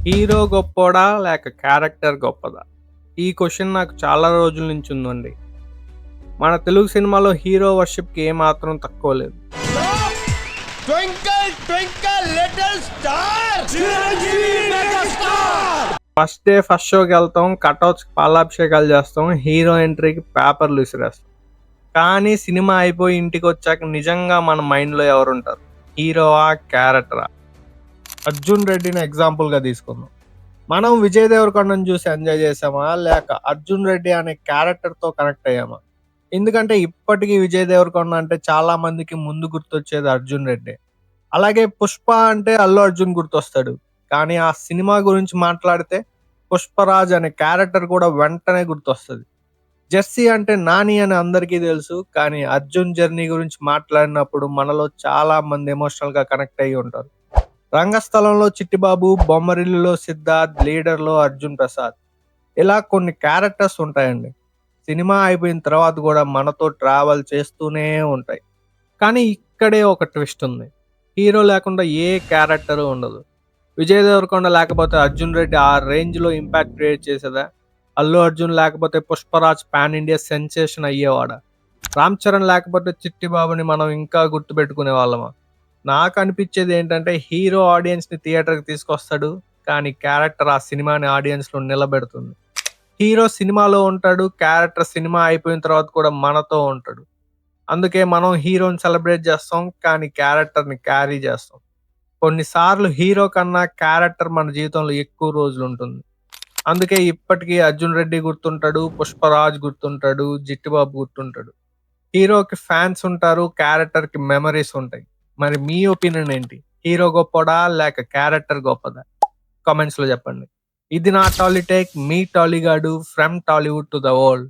Hero గొప్పోడా లేక character గొప్పదా? ఈ క్వెషన్ నాకు చాలా రోజుల నుంచి ఉందండి. మన తెలుగు సినిమాలో హీరో వర్షిప్‌కి ఏమాత్రం తక్కువ లేదు. Twinkle, twinkle, little star! Chiranjeevi megastar! First day first షోకెళ్తాం, కటౌట్స్‌కి పాలాభిషేకాలు చేస్తాం, హీరో ఎంట్రీకి పేపర్లు విసిరేస్తాం. కానీ సినిమా అయిపోయి ఇంటికొచ్చాక నిజంగా మన మైండ్‌లో ఎవరుంటారు? హీరోవా? క్యారెక్టరా? 'అర్జున్ రెడ్డిని' ఎగ్జాంపుల్‌గా తీసుకుందాం. మనం విజయ్ దేవరకొండను చూసి ఎంజాయ్ చేసామా? లేక 'అర్జున్ రెడ్డి' అనే క్యారెక్టర్‌తో కనెక్ట్ అయ్యామా? ఎందుకంటే ఇప్పటికి విజయ్ దేవరకొండ అంటే చాలా మందికి ముందు గుర్తొచ్చేది 'అర్జున్ రెడ్డే'. అలాగే 'పుష్ప' అంటే 'అల్లు అర్జున్' గుర్తొస్తాడు. కానీ ఆ సినిమా గురించి మాట్లాడితే 'పుష్పరాజ్' అనే క్యారెక్టర్ కూడా వెంటనే గుర్తొస్తది. 'జెర్సీ' అంటే 'నాని' అని అందరికీ తెలుసు. కానీ 'అర్జున్ జర్నీ' గురించి మాట్లాడినప్పుడు మనలో చాలా మంది ఎమోషనల్‌గా కనెక్ట్ అయ్యి ఉంటారు. 'రంగస్థలంలో' 'చిట్టిబాబు', 'బొమ్మరిల్లులో' 'సిద్ధార్థ్', 'లీడర్‌లో' 'అర్జున్ ప్రసాద్' ఇలా కొన్ని క్యారెక్టర్స్ ఉంటాయండి. సినిమా అయిపోయిన తర్వాత గూడా మనతో ట్రావెల్ చేస్తూనే ఉంటాయి. కానీ ఇక్కడే ఒక ట్విస్ట్ ఉంది. హీరో లేకుండా ఏ క్యారెక్టరు ఉండదు. విజయ్ దేవరకొండ లేకపోతే 'అర్జున్ రెడ్డి' ఆ రేంజ్‌లో ఇంపాక్ట్ క్రియేట్ చేసేదా? అల్లు అర్జున్ లేకపోతే 'పుష్పరాజ్' పాన్ ఇండియా సెన్సేషన్ అయ్యేవాడా? రామ్ చరణ్ లేకపోతే 'చిట్టి బాబుని' మనం ఇంకా గుర్తుపెట్టుకునే వాళ్ళమా? నాకు అనిపించేది ఏంటంటే హీరో ఆడియన్స్‌ని థియేటర్‌కి తీసుకొస్తాడు. కానీ క్యారెక్టర్ ఆ సినిమాని ఆడియన్స్‌లో నిలబెడుతుంది. హీరో సినిమాలో ఉంటాడు. క్యారెక్టర్ సినిమా అయిపోయిన తర్వాత కూడా మనతో ఉంటాడు. అందుకే మనం హీరోని సెలబ్రేట్ చేస్తాం. కానీ క్యారెక్టర్‌ని క్యారీ చేస్తాం. కొన్నిసార్లు హీరో కన్నా క్యారెక్టర్ మన జీవితంలో ఎక్కువ రోజులుంటుంది. అందుకే ఇప్పటికీ 'అర్జున్ రెడ్డి' గుర్తుంటాడు. 'పుష్పరాజ్' గుర్తుంటాడు. 'జిట్టిబాబు' గుర్తుంటాడు. హీరోకి ఫ్యాన్స్ ఉంటారు. క్యారెక్టర్‌కి మెమరీస్ ఉంటాయి. మరి మీ ఒపీనియన్ ఏంటి? హీరో గొప్పోడా? లేక క్యారెక్టర్ గొప్పదా? కామెంట్స్‌లో చెప్పండి. ఇది నా టాలీటేక్. మీ టాలీగాడు from Tollywood to the world.